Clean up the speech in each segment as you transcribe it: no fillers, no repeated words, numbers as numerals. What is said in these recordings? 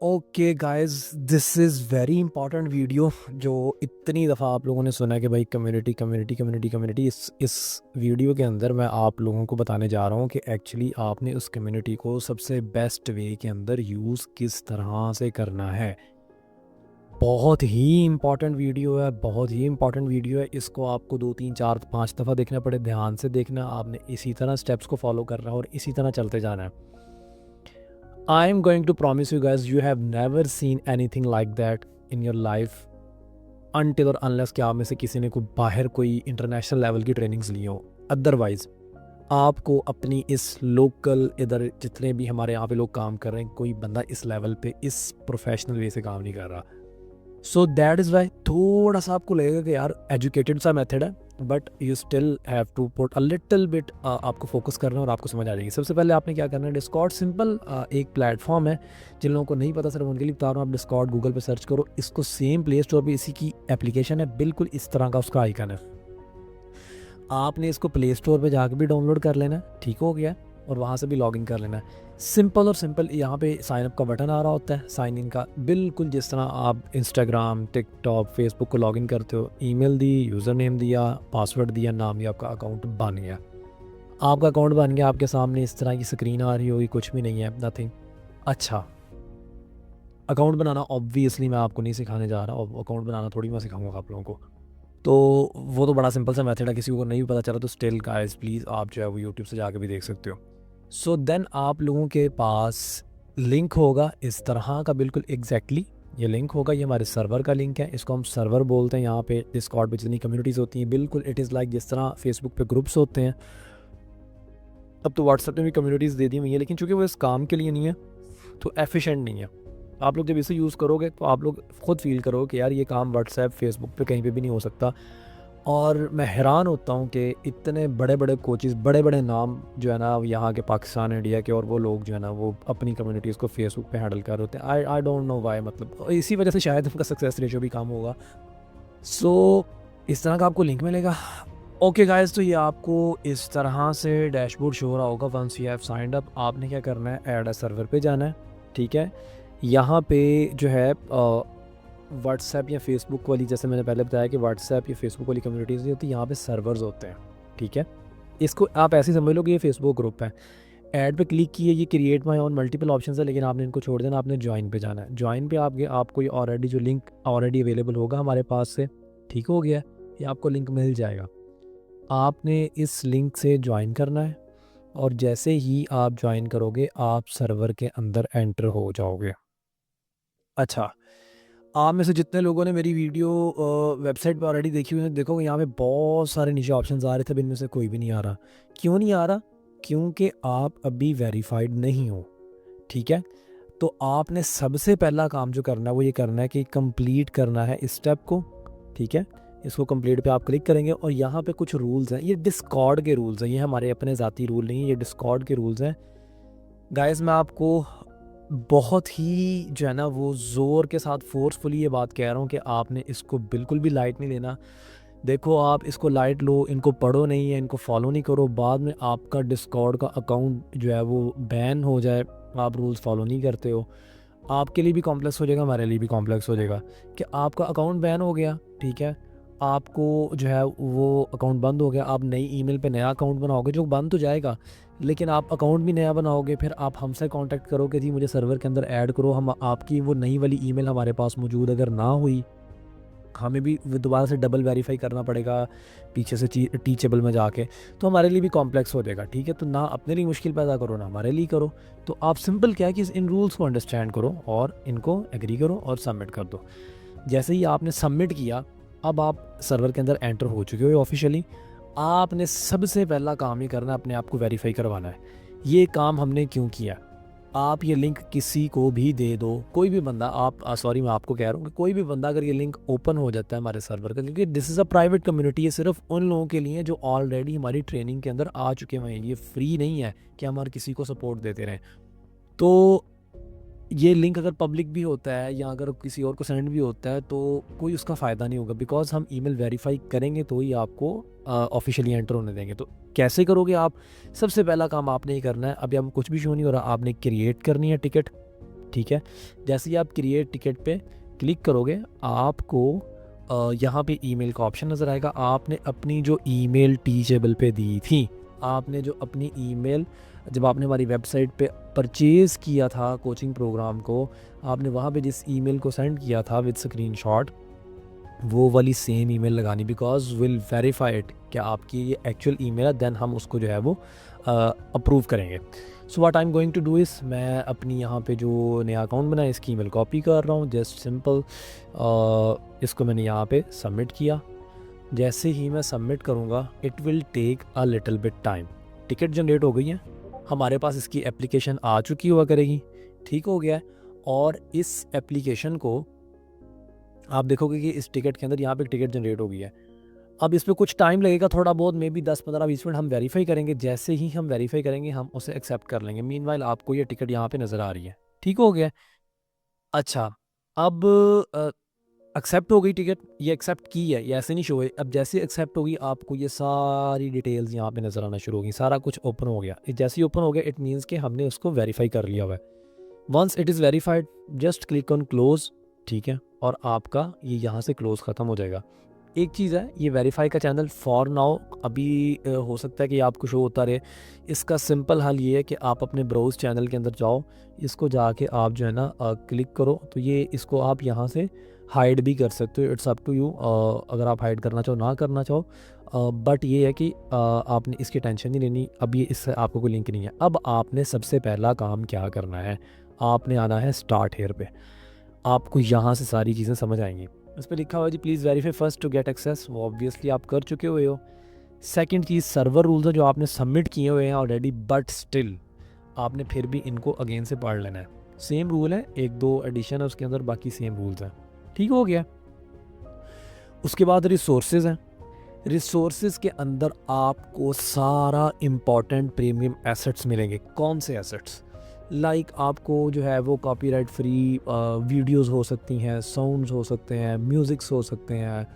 Okay guys, this is very important video जो इतनी दफ़ा आप लोगों ने सुना है कि भाई कम्युनिटी कम्युनिटी कम्युनिटी कम्युनिटी। इस वीडियो के अंदर मैं आप लोगों को बताने जा रहा हूँ कि एक्चुअली आपने उस कम्युनिटी को सबसे बेस्ट वे के अंदर यूज़ किस तरह से करना है। बहुत ही इंपॉर्टेंट वीडियो है, बहुत ही इंपॉर्टेंट वीडियो है। इसको आपको 2 3 4 5 दफ़ा देखना पड़े, ध्यान से देखना। आपने इसी तरह स्टेप्स को फॉलो करना है और इसी तरह चलते जाना है। I am going to promise you guys, you have never seen anything like that in your life until और unless कि आप में से किसी ने कोई बाहर कोई इंटरनेशनल लेवल की ट्रेनिंग्स ली हो। अदरवाइज आपको अपनी इस लोकल इधर जितने भी हमारे यहाँ पे लोग काम कर रहे हैं, कोई बंदा इस लेवल पे इस प्रोफेशनल वे से काम नहीं कर रहा। सो दैट इज़ वाई थोड़ा सा आपको लगेगा कि यार एजुकेटेड सा मेथड है, but you still have to put a little bit. आपको फोकस करना है और आपको समझ आ जाएगी। सबसे पहले आपने क्या करना है, डिस्कॉर्ड सिंपल एक प्लेटफॉर्म है। जिन लोगों को नहीं पता सिर्फ उनके लिए बता रहा हूँ, आप डिस्कॉर्ड गूगल पे सर्च करो, इसको सेम प्ले स्टोर पे इसी की एप्लीकेशन है, बिल्कुल इस तरह का उसका आइकन है। आपने इसको प्ले स्टोर पे जाकर भी डाउनलोड कर लेना है, ठीक हो गया, और वहाँ से भी लॉगिन कर लेना है। सिंपल और सिंपल यहाँ पे साइन अप का बटन आ रहा होता है, साइन इन का, बिल्कुल जिस तरह आप इंस्टाग्राम, टिकटॉक, फेसबुक को लॉगिन करते हो। ईमेल दी, यूज़र नेम दिया, पासवर्ड दिया, नाम दिया, आपका अकाउंट बन गया। आपका अकाउंट बन गया, आपके सामने इस तरह की स्क्रीन आ रही होगी, कुछ भी नहीं है, नथिंग। अच्छा, अकाउंट बनाना ऑब्वियसली मैं आपको नहीं सिखाने जा रहा, और अकाउंट बनाना थोड़ी मैं सिखाऊंगा आप लोगों को। तो वो तो बड़ा सिंपल सा मेथड है, किसी को नहीं पता चला तो स्टिल गाइस प्लीज़ आप जो है वो यूट्यूब से जाके भी देख सकते हो। सो देन आप लोगों के पास लिंक होगा इस तरह का, बिल्कुल एग्जैक्टली ये लिंक होगा। ये हमारे सर्वर का लिंक है, इसको हम सर्वर बोलते हैं। यहाँ पे डिस्कॉर्ड पे जितनी कम्युनिटीज़ होती हैं, बिल्कुल इट इज़ लाइक जिस तरह फेसबुक पे ग्रुप्स होते हैं। अब तो व्हाट्सएप में भी कम्युनिटीज़ दे दी हुई हैं, लेकिन चूँकि वो इस काम के लिए नहीं है तो एफिशिएंट नहीं है। आप लोग जब इसे यूज़ करोगे तो आप लोग खुद फील करोगे कि यार ये काम व्हाट्सएप, फेसबुक पे कहीं पे भी नहीं हो सकता। और मैं हैरान होता हूँ कि इतने बड़े बड़े कोचेज़, बड़े बड़े नाम जो है ना यहाँ के, पाकिस्तान, इंडिया के, और वो लोग जो है ना वो अपनी कम्युनिटीज़ को फेसबुक पे हैंडल कर रहे होते हैं। आई डोंट नो वाई, मतलब इसी वजह से शायद उनका सक्सेस रेशियो भी कम होगा। सो इस तरह का आपको लिंक मिलेगा। ओके गाइस, तो ये आपको इस तरह से डैशबोर्ड शो हो रहा होगा। Once you have signed up, आपने क्या करना है, ऐड अ सर्वर पे जाना है, ठीक है। यहाँ पे जो है व्हाट्सएप या फेसबुक वाली, जैसे मैंने पहले बताया कि व्हाट्सएप या फेसबुक वाली कम्युनिटीज़ नहीं होती, यहाँ पे सर्वर्स होते हैं, ठीक है। इसको आप ऐसे समझ लो कि ये फेसबुक ग्रुप है। ऐड पे क्लिक किए, ये create my on multiple option है, लेकिन आपने इनको छोड़ देना, आपने ज्वाइन पे जाना है। ज्वाइन पे आपको ये ऑलरेडी जो लिंक ऑलरेडी अवेलेबल होगा हमारे पास से, ठीक हो गया, ये आपको लिंक मिल जाएगा। आपने इस लिंक से ज्वाइन करना है, और जैसे ही आप ज्वाइन करोगे आप सर्वर के अंदर एंटर हो जाओगे। अच्छा, आप में से जितने लोगों ने मेरी वीडियो वेबसाइट पे ऑलरेडी देखी हुई है, देखोगे यहाँ पे बहुत सारे नीचे ऑप्शंस आ रहे थे, इनमें से कोई भी नहीं आ रहा। क्यों नहीं आ रहा? क्योंकि आप अभी वेरीफाइड नहीं हो, ठीक है। तो आपने सबसे पहला काम जो करना है वो ये करना है कि कंप्लीट करना है इस स्टेप को, ठीक है। इसको कंप्लीट पे आप क्लिक करेंगे और यहाँ पे कुछ रूल्स हैं, ये डिस्कॉर्ड के रूल्स हैं, ये हमारे अपने ज़ाती रूल नहीं है, ये डिस्कॉर्ड के रूल्स हैं। गाइस मैं आपको बहुत ही जो है ना वो ज़ोर के साथ फोर्सफुली ये बात कह रहा हूँ कि आपने इसको बिल्कुल भी लाइट नहीं लेना। देखो, आप इसको लाइट लो, इनको पढ़ो नहीं है, इनको फॉलो नहीं करो, बाद में आपका डिस्कॉर्ड का अकाउंट जो है वो बैन हो जाए, आप रूल्स फॉलो नहीं करते हो। आपके लिए भी कॉम्प्लेक्स हो जाएगा, हमारे लिए भी कॉम्प्लेक्स हो जाएगा कि आपका अकाउंट बैन हो गया, ठीक है। आपको जो है वो अकाउंट बंद हो गया, आप नई ईमेल पे नया अकाउंट बनाओगे जो बंद तो जाएगा, लेकिन आप अकाउंट भी नया बनाओगे, फिर आप हमसे कांटेक्ट करोगे, जी मुझे सर्वर के अंदर ऐड करो। हम आपकी वो नई वाली ईमेल हमारे पास मौजूद अगर ना हुई, हमें भी दोबारा से डबल वेरीफाई करना पड़ेगा पीछे से टीचेबल में जाके, तो हमारे लिए भी कॉम्प्लेक्स हो जाएगा, ठीक है। तो ना अपने लिए मुश्किल पैदा करो, ना हमारे लिए करो। तो आप सिंपल क्या है कि इन रूल्स को अंडरस्टैंड करो और इनको एग्री करो और सबमिट कर दो। जैसे ही आपने सबमिट किया, अब आप सर्वर के अंदर एंटर हो चुके हो ऑफिशियली। आपने सबसे पहला काम ही करना है, अपने आप को वेरीफाई करवाना है। ये काम हमने क्यों किया, आप ये लिंक किसी को भी दे दो, कोई भी बंदा, आप सॉरी मैं आपको कह रहा हूँ कि कोई भी बंदा अगर ये लिंक ओपन हो जाता है हमारे सर्वर का, क्योंकि this is a private community, ये सिर्फ उन लोगों के लिए जो ऑलरेडी हमारी ट्रेनिंग के अंदर आ चुके हुए हैं, ये फ्री नहीं है कि हम हर किसी को सपोर्ट देते रहें। तो ये लिंक अगर पब्लिक भी होता है या अगर किसी और को सेंड भी होता है तो कोई उसका फ़ायदा नहीं होगा, बिकॉज हम ईमेल वेरीफाई करेंगे तो ही आपको ऑफिशियली एंटर होने देंगे। तो कैसे करोगे आप? सबसे पहला काम आपने ही करना है, अभी हम कुछ भी शो नहीं हो रहा, आपने क्रिएट करनी है टिकट, ठीक है। जैसे ही आप क्रिएट टिकट पे क्लिक करोगे आपको यहाँ पे ईमेल का ऑप्शन नज़र आएगा। आपने अपनी जो ईमेल टीचेबल पे दी थी, आपने जो अपनी ईमेल जब आपने हमारी वेबसाइट पे परचेज़ किया था कोचिंग प्रोग्राम को, आपने वहाँ पे जिस ईमेल को सेंड किया था विद स्क्रीनशॉट, वो वाली सेम ईमेल लगानी, बिकॉज विल वेरीफाई इट कि आपकी ये एक्चुअल ईमेल है, देन हम उसको जो है वो अप्रूव करेंगे। So what I am going to do is, मैं अपनी यहाँ पे जो नया अकाउंट बनाया इसकी ईमेल कॉपी कर रहा हूँ, जस्ट सिंपल इसको मैंने यहाँ पे सबमिट किया। जैसे ही मैं सबमिट करूँगा it will take a little bit time. Ticket generate हो गई है, हमारे पास इसकी एप्लीकेशन आ चुकी हुआ करेगी, ठीक हो गया है। और इस एप्लीकेशन को आप देखोगे कि इस टिकट के अंदर यहाँ पे टिकट जनरेट हो गई है। अब इस पे कुछ टाइम लगेगा थोड़ा बहुत, मे बी 10-15-20 मिनट हम वेरीफाई करेंगे। जैसे ही हम वेरीफाई करेंगे हम उसे एक्सेप्ट कर लेंगे। मीनवाइल आपको ये टिकट यहाँ पे नज़र आ रही है, ठीक हो गया। अच्छा, अब एक्सेप्ट हो गई टिकट, ये एक्सेप्ट की है, ये ऐसे नहीं शो है। अब जैसे एक्सेप्ट होगी आपको ये सारी डिटेल्स यहाँ पे नज़र आना शुरू होगी, सारा कुछ ओपन हो गया। जैसे ही ओपन हो गया इट मीन्स कि हमने उसको वेरीफाई कर लिया हुआ है। Once it is verified just click on close, ठीक है, और आपका ये यहाँ से क्लोज ख़त्म हो जाएगा। एक चीज़ है, ये वेरीफाई का चैनल फॉर नाउ अभी हो सकता है कि आपको शो होता रहे। इसका सिंपल हल ये है कि आप अपने ब्राउज चैनल के अंदर जाओ, इसको जाके आप जो है ना क्लिक करो, तो ये इसको आप यहाँ से हाइड भी कर सकते हो, इट्स अप टू यू। अगर आप हाइड करना चाहो ना करना चाहो, बट ये है कि आपने इसकी टेंशन नहीं लेनी। अब ये इससे आपको कोई लिंक नहीं है। अब आपने सबसे पहला काम क्या करना है, आपने आना है स्टार्ट हेयर पे। आपको यहाँ से सारी चीज़ें समझ आएंगी। इस पर लिखा हुआ है जी please verify first to get access, वो ऑब्वियसली आप कर चुके हुए हो। सेकंड चीज़ सर्वर रूल्स है जो आपने सबमिट किए हुए हैं ऑलरेडी, बट स्टिल आपने फिर भी इनको अगेन से पढ़ लेना है। सेम रूल है, 1-2 एडिशन है उसके अंदर, बाकी सेम रूल्स हैं, ठीक हो गया। उसके बाद रिसोर्सेज हैं। रिसोर्सेज के अंदर आपको सारा इम्पॉर्टेंट प्रीमियम एसेट्स मिलेंगे। कौन से एसेट्स? लाइक आपको जो है वो कॉपीराइट फ्री वीडियोस हो सकती हैं, साउंड्स हो सकते हैं, म्यूज़िक्स हो सकते हैं,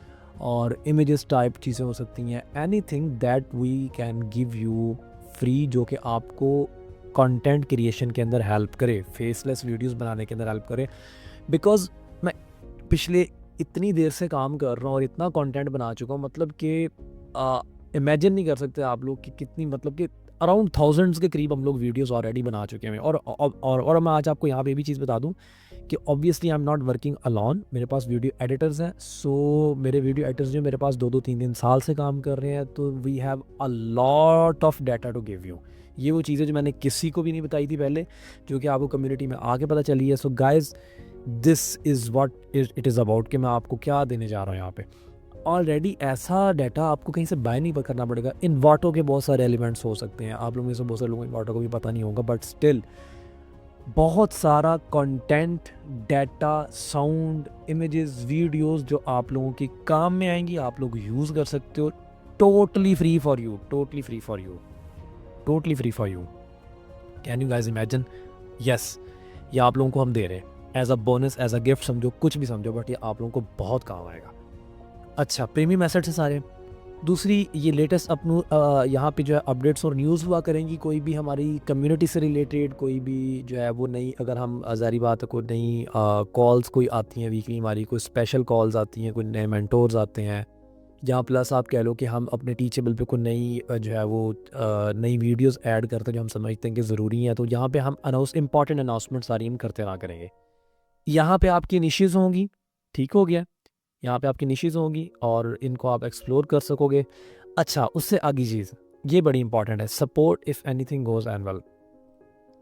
और इमेजेस टाइप चीज़ें हो सकती हैं। Anything that we can give you free, जो कि आपको कंटेंट क्रिएशन के अंदर हेल्प करे, फेसलेस वीडियोस बनाने के अंदर हेल्प करे। बिकॉज मैं पिछले इतनी देर से काम कर रहा हूँ और इतना कंटेंट बना चुका हूँ, मतलब कि इमेजिन नहीं कर सकते आप लोग कि कितनी, मतलब कि अराउंड थाउजेंड्स के करीब हम लोग वीडियोस ऑलरेडी बना चुके हैं। और मैं आज आपको यहाँ पे भी चीज़ बता दूँ कि obviously I am not working alone, मेरे पास वीडियो एडिटर्स हैं। सो मेरे वीडियो एडिटर्स जो मेरे पास 2-3 साल से काम कर रहे हैं, तो we have a lot of data to give you. ये वो चीज़ें जो मैंने किसी को भी नहीं बताई थी पहले, जो कि आपको कम्युनिटी में आके पता चली है। सो guys this is what it is about, कि मैं आपको क्या देने जा रहा हूँ यहाँ पे। ऑलरेडी ऐसा डाटा आपको कहीं से बाय नहीं करना पड़ेगा। इन्वर्टो के बहुत सारे एलिमेंट्स हो सकते हैं, आप लोगों में से बहुत सारे लोगों को इन्वर्टो को भी पता नहीं होगा, बट स्टिल बहुत सारा content, data, sound, images, videos जो आप लोगों के काम में आएंगी, आप लोग यूज़ कर सकते हो। Totally free for you, totally free for you, totally free for you. Can you guys imagine? Yes, ये आप लोगों को हम दे रहे हैं as a bonus, as a gift, समझो कुछ भी समझो, बट ये आप लोगों को बहुत काम आएगा। अच्छा, प्रीमियम एसेट्स हैं सारे। दूसरी, ये लेटेस्ट अपनू यहाँ पे जो है अपडेट्स और न्यूज़ हुआ करेंगी। कोई भी हमारी कम्युनिटी से रिलेटेड कोई भी जो है वो नई, अगर हम ज़ाहिर बात है कोई नई कॉल्स कोई आती हैं वीकली, हमारी कोई स्पेशल कॉल्स आती हैं, कोई नए मेंटोर्स आते हैं, जहाँ प्लस आप कह लो कि हम अपने टीचेबल पे कोई नई जो है वो नई वीडियोस ऐड करते हैं जो हम समझते हैं कि ज़रूरी है, तो यहाँ पे हम इंपॉर्टेंट अनाउंसमेंट सारी हम करते रहा करेंगे। यहाँ पे आपकी निशेज़ होंगी, ठीक हो गया। यहाँ पे आपकी निशेज़ होंगी और इनको आप एक्सप्लोर कर सकोगे। अच्छा, उससे आगे चीज़, ये बड़ी इंपॉर्टेंट है, support if anything goes annual.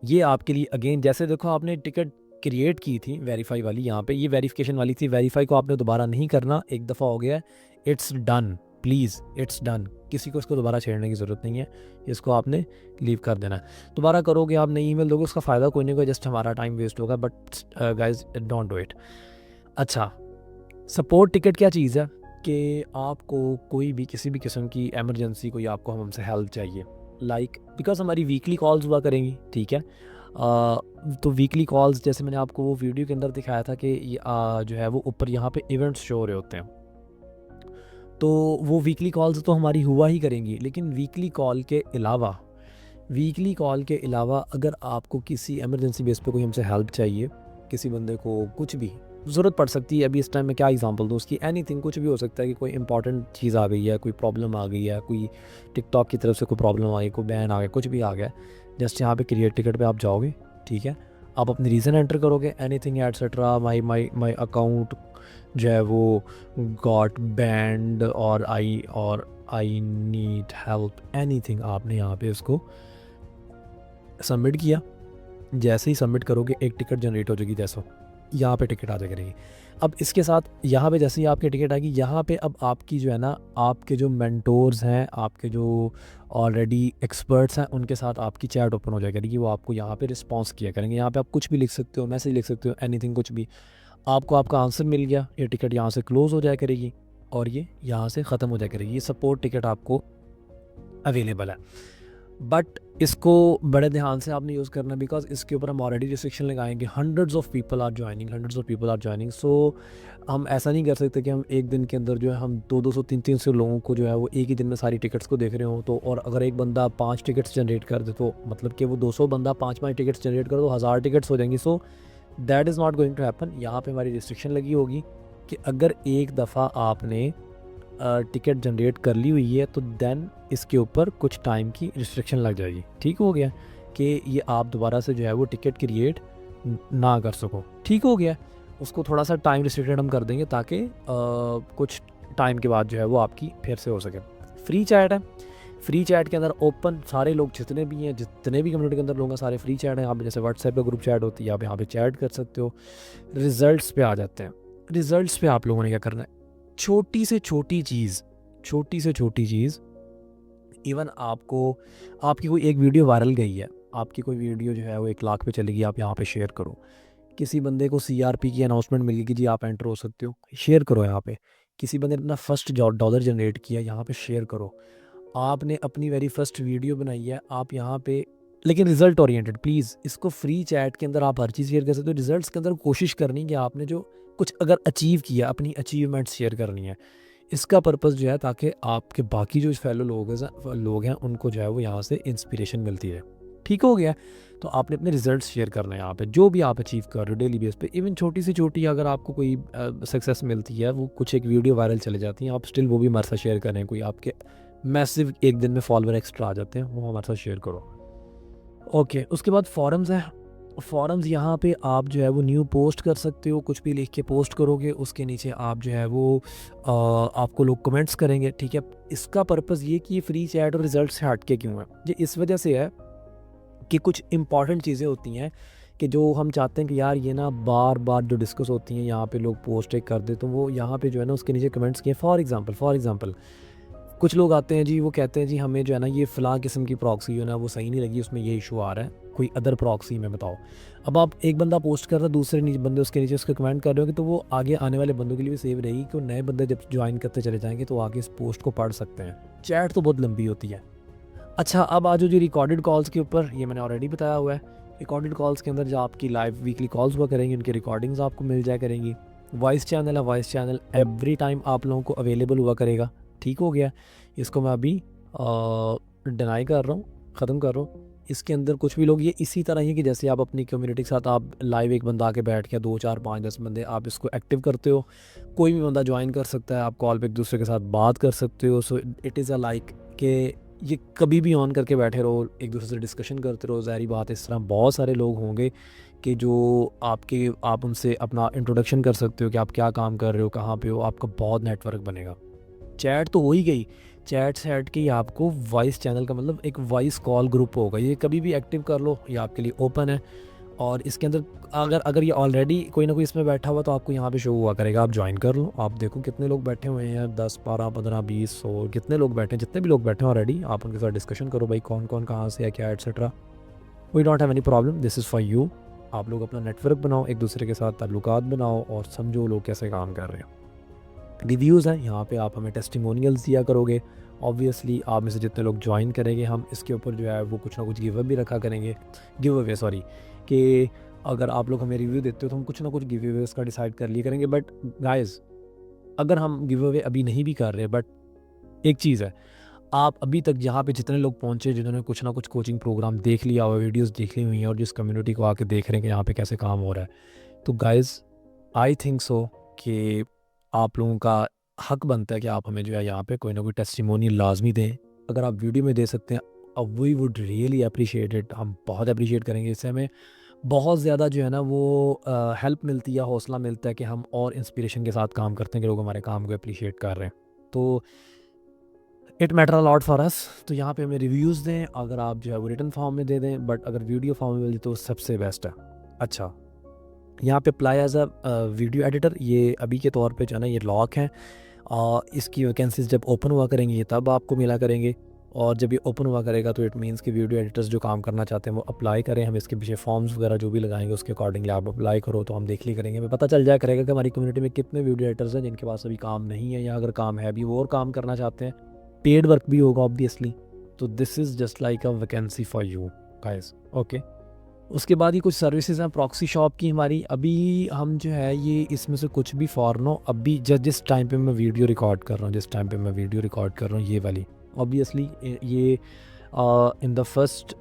ये आपके लिए अगेन, जैसे देखो आपने टिकट क्रिएट की थी वेरीफाई वाली, यहाँ पे ये वेरिफिकेशन वाली थी, वेरीफाई को आपने दोबारा नहीं करना, एक दफ़ा हो गया, it's done, please it's done. किसी को इसको दोबारा छेड़ने की ज़रूरत नहीं है, इसको आपने लीव कर देना है। दोबारा करोगे आप, नई ईमेल दोगे, उसका फ़ायदा कोई नहीं होगा, जस्ट हमारा टाइम वेस्ट होगा, but guys don't do it. अच्छा, सपोर्ट टिकट क्या चीज़ है कि आपको कोई भी किसी भी किस्म की एमरजेंसी, कोई आपको हमसे हेल्प चाहिए, लाइक बिकॉज हमारी वीकली कॉल्स हुआ करेंगी, ठीक है। तो वीकली कॉल्स, जैसे मैंने आपको वो वीडियो के अंदर दिखाया था कि जो है वो ऊपर यहाँ पे इवेंट्स शो हो रहे होते हैं, तो वो वीकली कॉल्स तो हमारी हुआ ही करेंगी। लेकिन वीकली कॉल के अलावा अगर आपको किसी एमरजेंसी बेस पे कोई हमसे हेल्प चाहिए, किसी बंदे को कुछ भी ज़रूरत पड़ सकती है, अभी इस टाइम में क्या एग्जांपल दूँ उसकी, एनीथिंग, कुछ भी हो सकता है कि कोई इंपॉर्टेंट चीज़ आ गई है, कोई प्रॉब्लम आ गई है, कोई टिकटॉक की तरफ से कोई प्रॉब्लम आ गई, कोई बैन आ गया, कुछ भी आ गया, जस्ट यहाँ पे क्रिएट टिकट पे आप जाओगे, ठीक है, आप अपनी रीज़न एंटर करोगे, एनीथिंग एटसेट्रा, माई अकाउंट जो है वो गॉट बैंड, और आई नीड हेल्प, एनीथिंग, आपने यहाँ पे उसको सबमिट किया। जैसे ही सबमिट करोगे एक टिकट जनरेट हो जाएगी, जैसा यहाँ पे टिकट आ जाएगी रही। अब इसके साथ यहाँ पे जैसे ही आपकी टिकट आएगी, यहाँ पे अब आपकी जो है ना, आपके जो मेंटोर्स हैं, आपके जो ऑलरेडी एक्सपर्ट्स हैं, उनके साथ आपकी चैट ओपन हो जाएगी कि वो आपको यहाँ पे रिस्पॉन्स किया करेंगे। यहाँ पे आप कुछ भी लिख सकते हो, मैसेज लिख सकते हो, एनीथिंग, कुछ भी, आपको आपका आंसर मिल गया, ये टिकट यहाँ से क्लोज़ हो जाया करेगी और ये यहाँ से ख़त्म हो जाया करेगी। ये सपोर्ट टिकट आपको अवेलेबल है, बट इसको बड़े ध्यान से आपने यूज़ करना, बिकॉज इसके ऊपर हम ऑलरेडी रिस्ट्रिक्शन लगाएंगे। Hundreds of people are joining, so हम ऐसा नहीं कर सकते कि हम एक दिन के अंदर जो है हम 200 300 लोगों को जो है वो एक ही दिन में सारी टिकट्स को देख रहे हो। तो और अगर एक बंदा 5 टिकट्स जनरेट कर दे, तो मतलब कि वो 200 बंदा 5 टिकट्स जनरेट कर, तो 1000 टिकट्स हो जाएंगी। So that is not going to happen. यहाँ पे हमारी रिस्ट्रिक्शन लगी होगी कि अगर एक दफ़ा आपने टिकट जनरेट कर ली हुई है, तो देन इसके ऊपर कुछ टाइम की रिस्ट्रिक्शन लग जाएगी। ठीक हो गया कि ये आप दोबारा से जो है वो टिकट क्रिएट ना कर सको। ठीक हो गया, उसको थोड़ा सा टाइम रिस्ट्रिक्टेड हम कर देंगे ताकि कुछ टाइम के बाद जो है वो आपकी फिर से हो सके। फ्री चैट है, फ्री चैट के अंदर ओपन सारे लोग जितने भी हैं, जितने भी कम्युनिटी के अंदर लोग हैं, सारे फ्री चैट हैं। आप जैसे व्हाट्सएप पे ग्रुप चैट होती है, आप यहाँ पे चैट कर सकते हो। रिजल्ट्स पे आ जाते हैं। रिजल्ट्स पे आप लोगों ने क्या करना है, छोटी से छोटी चीज़, इवन आपको आपकी कोई एक वीडियो वायरल गई है, आपकी कोई वीडियो जो है वो 1 लाख पे चलेगी, आप यहाँ पे शेयर करो। किसी बंदे को CRP की अनाउंसमेंट मिल गई कि जी आप एंटर हो सकते हो, शेयर करो यहाँ पे। किसी बंदे ने अपना फर्स्ट डॉलर जनरेट किया, यहाँ पे शेयर करो। आपने अपनी वेरी फर्स्ट वीडियो बनाई है, आप यहाँ पे, लेकिन रिजल्ट ओरिएंटेड प्लीज़। इसको फ्री चैट के अंदर आप हर चीज़ शेयर कर सकते हो। रिजल्ट्स के अंदर कोशिश करनी कि आपने जो कुछ अगर अचीव किया, अपनी अचीवमेंट्स शेयर करनी है। इसका पर्पस जो है ताकि आपके बाकी जो फेलो लोग हैं उनको जो है वो यहाँ से इंस्पिरेशन मिलती है। ठीक हो गया, तो आपने अपने रिजल्ट्स शेयर करना है यहाँ पे, जो भी आप अचीव कर रहे हो डेली बेस पे। इवन छोटी से छोटी अगर आपको कोई सक्सेस मिलती है, वो कुछ एक वीडियो वायरल चले जाती हैं, आप स्टिल वो भी हमारे साथ शेयर करें। कोई आपके मैसिव एक दिन में फॉलोअर एक्स्ट्रा आ जाते हैं, वो हमारे साथ शेयर करो। ओके, उसके बाद फॉरम्स हैं। फॉरम्स यहाँ पे आप जो है वो न्यू पोस्ट कर सकते हो, कुछ भी लिख के पोस्ट करोगे, उसके नीचे आप जो है वो आपको लोग कमेंट्स करेंगे। ठीक है, इसका पर्पज़ ये कि ये फ्री चैट और रिजल्ट से हट के क्यों है, ये इस वजह से है कि कुछ इंपॉर्टेंट चीज़ें होती हैं कि जो हम चाहते हैं कि यार ये ना बार बार जो डिस्कस होती हैं यहाँ पे लोग पोस्ट एक कर दे, तो वो यहाँ पे जो है ना उसके नीचे कमेंट्स किए। फॉर एग्ज़ाम्पल कुछ लोग आते हैं जी, वो कहते हैं जी हमें जो है ना ये फ़लाँ किस्म की प्रॉक्सी है ना वो सही नहीं लगी, उसमें ये इशू आ रहा है, कोई अदर प्रॉक्सी में बताओ। अब आप एक बंदा पोस्ट कर रहा है, दूसरे बंदे उसके नीचे उसके कमेंट कर रहे हो, तो वो आगे आने वाले बंदों के लिए भी सेव रहेगी कि नए बंदे जब ज्वाइन करते चले जाएंगे तो आगे इस पोस्ट को पढ़ सकते हैं। चैट तो बहुत लंबी होती है। अच्छा, अब आ जाओ जी रिकॉर्डेड कॉल्स के ऊपर। ये मैंने ऑलरेडी बताया हुआ है। रिकॉर्डेड कॉल्स के अंदर जो आपकी लाइव वीकली कॉल्स हुआ करेंगी, उनकी रिकॉर्डिंग्स आपको मिल जाया करेंगी। वॉइस चैनल है, वॉइस चैनल एवरी टाइम आप लोगों को अवेलेबल हुआ करेगा। ठीक हो गया, इसको मैं अभी डिनाई कर रहा हूँ, ख़त्म कर रहा हूँ। इसके अंदर कुछ भी लोग ये इसी तरह ही कि जैसे आप अपनी कम्युनिटी के साथ आप लाइव एक बंदा आके बैठ के 2 4 5 10 बंदे आप इसको एक्टिव करते हो, कोई भी बंदा ज्वाइन कर सकता है, आप कॉल पे एक दूसरे के साथ बात कर सकते हो। So it is a like कि ये कभी भी ऑन करके बैठे रहो, एक दूसरे से डिस्कशन करते रहो। ज़ाहिर बात है इस तरह बहुत सारे लोग होंगे कि जो आप उनसे अपना इंट्रोडक्शन कर सकते हो कि आप क्या काम कर रहे हो, कहाँ पे हो, आपका बहुत नेटवर्क बनेगा। चैट तो हो ही गई, चैट से हट के ही आपको वॉइस चैनल का मतलब एक वॉइस कॉल ग्रुप होगा, ये कभी भी एक्टिव कर लो, ये आपके लिए ओपन है। और इसके अंदर अगर ये ऑलरेडी कोई ना कोई इसमें बैठा हुआ तो आपको यहाँ पे शो हुआ करेगा, आप ज्वाइन कर लो। आप देखो कितने लोग बैठे हुए हैं, 10 12 15 20 100 कितने लोग बैठे हैं, जितने भी लोग बैठे हैं ऑलरेडी, आप उनके साथ डिस्कशन करो भाई कौन कौन कहाँ से है, क्या etcetera. We don't have any problem, this is for you. आप लोग अपना नेटवर्क बनाओ, एक दूसरे के साथ ताल्लुकात बनाओ और समझो लोग कैसे काम कर रहे हैं। रिव्यूज़ हैं, यहाँ पे आप हमें टेस्टिमोनियल्स दिया करोगे। ऑब्वियसली आप में से जितने लोग ज्वाइन करेंगे, हम इसके ऊपर जो है वो कुछ ना कुछ गिव अवे भी रखा करेंगे, कि अगर आप लोग हमें रिव्यू देते हो तो हम कुछ ना कुछ गिव अवे उसका डिसाइड कर लिया करेंगे। बट गाइस, अगर हम गिव अवे अभी नहीं भी कर रहे, बट एक चीज़ है, आप अभी तक यहाँ पे जितने लोग पहुँचे, जिन्होंने कुछ ना कुछ कोचिंग प्रोग्राम देख लिया हुआ, वीडियोस देख ली हुई हैं और जिस कम्युनिटी को आके देख रहे हैं कि यहाँ पे कैसे काम हो रहा है, तो गाइज़ आई थिंक सो कि आप लोगों का हक बनता है कि आप हमें जो है यहाँ पे कोई ना कोई टेस्टिमोनी लाजमी दें। अगर आप वीडियो में दे सकते हैं, अब we would really appreciate it, हम बहुत अप्रिशिएट करेंगे। इससे हमें बहुत ज़्यादा जो है ना वो हेल्प मिलती है, हौसला मिलता है कि हम और इंस्पिरेशन के साथ काम करते हैं कि लोग हमारे काम को अप्रिशिएट कर रहे हैं। तो it matter a lot for us. तो यहाँ पे हमें रिव्यूज़ दें, अगर आप जो है वो रिटन फॉर्म में दे दें, बट अगर वीडियो फॉर्म में मिल जाए तो सबसे बेस्ट है। अच्छा, यहाँ पे apply as a video editor, ये अभी के तौर पे जो है ना ये लॉक है। इसकी वैकेंसीज जब ओपन हुआ करेंगी ये तब आपको मिला करेंगे, और जब ये ओपन हुआ करेगा तो इट मीन्स कि वीडियो एडिटर्स जो काम करना चाहते हैं वो अप्लाई करें। हम इसके पीछे फॉर्म्स वगैरह जो भी लगाएंगे उसके अकॉर्डिंगली आप अप्लाई करो, तो हम देख ली करेंगे, हमें पता चल जाया करेगा कि हमारी कम्युनिटी में कितने वीडियो एडिटर्स हैं जिनके पास अभी काम नहीं है, या अगर काम है भी वो और काम करना चाहते हैं। पेड वर्क भी होगा ऑब्वियसली। तो this is just like a vacancy for you guys, okay. उसके बाद ही कुछ सर्विसेज हैं प्रॉक्सी शॉप की हमारी। अभी हम जो है ये इसमें से कुछ भी फॉरनो, अभी जिस टाइम पे मैं वीडियो रिकॉर्ड कर रहा हूँ, ये वाली ऑब्वियसली ये इन द फर्स्ट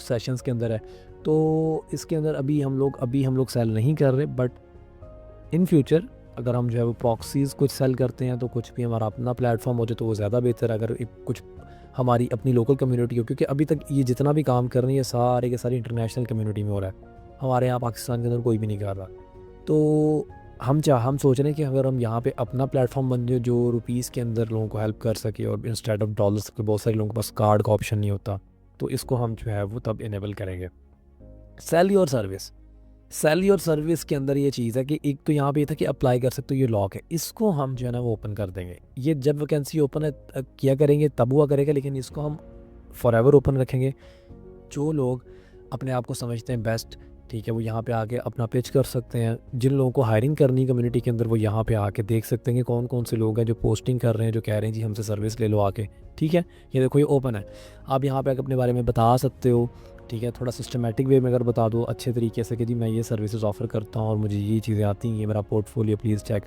सेशंस के अंदर है। तो इसके अंदर अभी हम लोग सेल नहीं कर रहे, बट इन फ्यूचर अगर हम जो है वो प्रॉक्सीज़ कुछ सेल करते हैं तो कुछ भी हमारा अपना प्लेटफॉर्म हो जाए तो वो ज़्यादा बेहतर है। अगर कुछ हमारी अपनी लोकल कम्युनिटी हो, क्योंकि अभी तक ये जितना भी काम कर रही है सारे के सारी इंटरनेशनल कम्युनिटी में हो रहा है, हमारे यहाँ पाकिस्तान के अंदर कोई भी नहीं कर रहा। तो हम सोच रहे हैं कि अगर हम यहाँ पे अपना प्लेटफॉर्म बन जाए जो रुपीज़ के अंदर लोगों को हेल्प कर सके, और इंस्टेड ऑफ डॉलर्स के बहुत सारे लोगों के पास कार्ड का ऑप्शन नहीं होता, तो इसको हम जो है वो तब इनेबल करेंगे। सेल योर सर्विस के अंदर ये चीज़ है कि एक तो यहाँ पे ये था कि अप्लाई कर सकते हो, ये लॉक है, इसको हम जो है ना वो ओपन कर देंगे। ये जब वैकेंसी ओपन है किया करेंगे तब हुआ करेगा, लेकिन इसको हम फॉर एवर ओपन रखेंगे। जो लोग अपने आप को समझते हैं बेस्ट, ठीक है, वो यहाँ पे आके अपना पिच कर सकते हैं। जिन लोगों को हायरिंग करनी कम्युनिटी के अंदर, वो यहाँ पे आके देख सकते हैं कि कौन कौन से लोग हैं जो पोस्टिंग कर रहे हैं, जो कह रहे हैं जी हमसे सर्विस ले लो आके, ठीक है। ये देखो ये ओपन है, आप यहाँ पे आके अपने बारे में बता सकते हो, ठीक है। थोड़ा सिस्टमेटिक वे में अगर बता दो अच्छे तरीके से कि जी मैं ये सर्विसेज ऑफ़र करता हूँ और मुझे ये चीज़ें आती हैं, ये मेरा पोर्टफोलियो प्लीज़ चेक।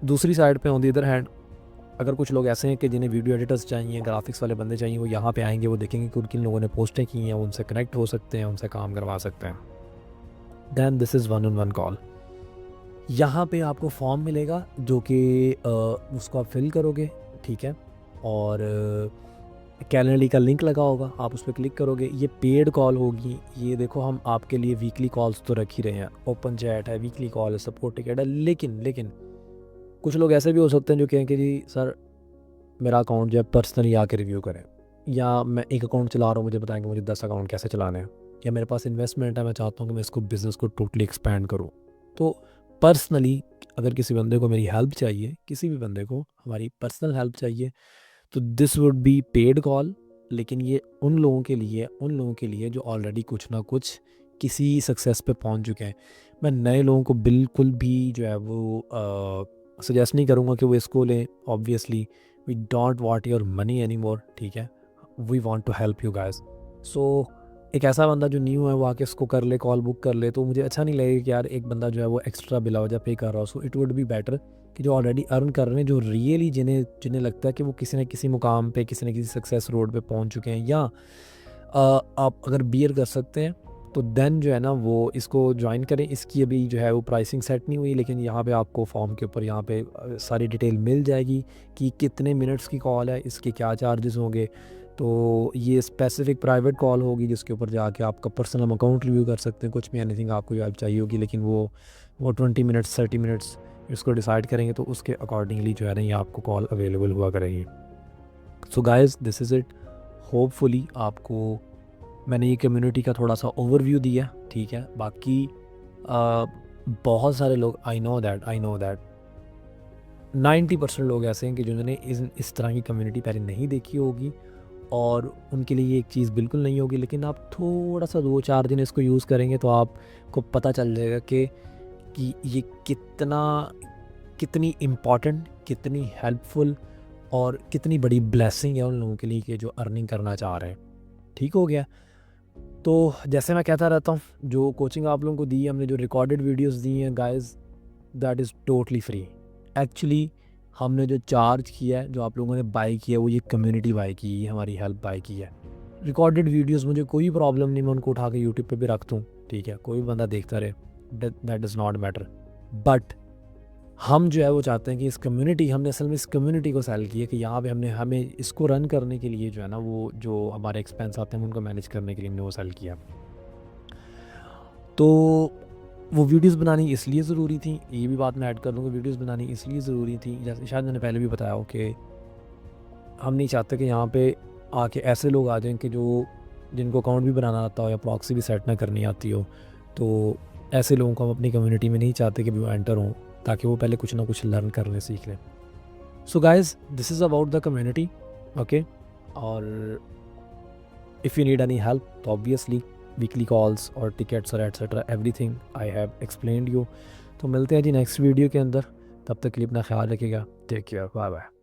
दूसरी साइड पे ऑन द अदर हैंड अगर कुछ लोग ऐसे हैं कि जिन्हें वीडियो एडिटर्स चाहिए, ग्राफिक्स वाले बंदे चाहिए, वो यहाँ पे आएंगे, वो देखेंगे कि किन लोगों ने पोस्टें की हैं, उनसे कनेक्ट हो सकते हैं, उनसे काम करवा सकते हैं। Then this is 1-on-1 call. यहाँ पे आपको फॉर्म मिलेगा जो कि उसको आप फिल करोगे, ठीक है, और कैलेंडरी का लिंक लगा होगा, आप उस पर क्लिक करोगे, ये पेड कॉल होगी। ये देखो हम आपके लिए वीकली कॉल्स तो रख ही रहे हैं, ओपन चैट है, वीकली कॉल है, सपोर्ट टिकट है, लेकिन कुछ लोग ऐसे भी हो सकते हैं जो कहें कि जी सर मेरा अकाउंट जो है पर्सनली आके रिव्यू करें, या मैं एक अकाउंट चला रहा हूँ मुझे बताएं कि मुझे 10 अकाउंट कैसे चलाने हैं, या मेरे पास इन्वेस्टमेंट है, मैं चाहता हूँ कि मैं इसको बिज़नेस को टोटली एक्सपैंड करूँ। तो पर्सनली अगर किसी बंदे को मेरी हेल्प चाहिए, किसी भी बंदे को हमारी पर्सनल हेल्प चाहिए, तो this would be paid call. लेकिन ये उन लोगों के लिए जो ऑलरेडी कुछ ना कुछ किसी सक्सेस पे पहुंच चुके हैं। मैं नए लोगों को बिल्कुल भी जो है वो सजेस्ट नहीं करूँगा कि वो इसको लें। Obviously we don't want your money anymore, ठीक है, we want to help you guys. So एक ऐसा बंदा जो न्यू है वो आके इसको कर ले, कॉल बुक कर ले, तो मुझे अच्छा नहीं लगेगा कि यार एक बंदा जो है वो एक्स्ट्रा बिला वजह पे कर रहा हो। So it would be better कि जो ऑलरेडी अर्न कर रहे हैं, जो रियली जिन्हें लगता है कि वो किसी न किसी मुकाम पे, किसी न किसी सक्सेस रोड पे पहुंच चुके हैं, या आप अगर बियर कर सकते हैं, तो देन जो है ना वो इसको ज्वाइन करें। इसकी अभी जो है वो प्राइसिंग सेट नहीं हुई, लेकिन यहाँ पे आपको फॉर्म के ऊपर यहाँ पे सारी डिटेल मिल जाएगी कि कितने मिनट्स की कॉल है, इसके क्या चार्जेस होंगे। तो ये स्पेसिफिक प्राइवेट कॉल होगी जिसके ऊपर जाके आपका पर्सनल अकाउंट रिव्यू कर सकते हैं। कुछ भी एनीथिंग आपको हेल्प चाहिए होगी, लेकिन वो 20 मिनट्स 30 मिनट्स इसको डिसाइड करेंगे, तो उसके अकॉर्डिंगली जो है ना ये आपको कॉल अवेलेबल हुआ करेगी। So guys this is it. Hopefully आपको मैंने ये कम्युनिटी का थोड़ा सा ओवरव्यू दिया, ठीक है। बाकी बहुत सारे लोग आई नो दैट 90% लोग ऐसे हैं कि जिन्होंने इस तरह की कम्युनिटी पहले नहीं देखी होगी, और उनके लिए ये एक चीज़ बिल्कुल नहीं होगी। लेकिन आप थोड़ा सा 2-4 दिन इसको यूज़ करेंगे तो आपको पता चल जाएगा कि ये कितनी इम्पॉर्टेंट, कितनी हेल्पफुल और कितनी बड़ी ब्लेसिंग है उन लोगों के लिए कि जो अर्निंग करना चाह रहे हैं। ठीक हो गया। तो जैसे मैं कहता रहता हूँ, जो कोचिंग आप लोगों को दी है हमने, जो रिकॉर्डेड वीडियोस दी हैं guys, that is totally free. Actually हमने जो चार्ज किया है, जो आप लोगों ने बाय किया है, वो ये कम्युनिटी बाय की है, हमारी हेल्प बाय की है। रिकॉर्डेड वीडियोस मुझे कोई प्रॉब्लम नहीं, मैं उनको उठा के यूट्यूब पे भी रख दूँ, ठीक है, कोई भी बंदा देखता रहे, that does not matter, but हम जो है वो चाहते हैं कि इस कम्युनिटी, हमने असल में इस कम्युनिटी को सेल किया कि यहाँ पे हमें इसको रन करने के लिए जो है ना, वो जो हमारे एक्सपेंस आते हैं उनको मैनेज करने के लिए हमने वो सेल किया। तो वो वीडियोस बनानी इसलिए ज़रूरी थी, ये भी बात मैं ऐड कर दूँ कि वीडियोस बनानी इसलिए ज़रूरी थी, जैसे शायद मैंने पहले भी बताया हो कि हम नहीं चाहते कि यहाँ पे आके ऐसे लोग आ जाएं कि जिनको अकाउंट भी बनाना आता हो या प्रॉक्सी भी सेट ना करनी आती हो। तो ऐसे लोगों को हम अपनी कम्युनिटी में नहीं चाहते कि वो एंटर हों, ताकि वो पहले कुछ ना कुछ लर्न कर लें, सीख लें। So guys, this is about the community, okay. और if you need any help तो ऑब्वियसली वीकली कॉल्स और टिकट्स और etcetera everything I have explained you. तो मिलते हैं जी नेक्स्ट वीडियो के अंदर, तब तक के लिए अपना ख्याल रखिएगा। Take care, bye bye.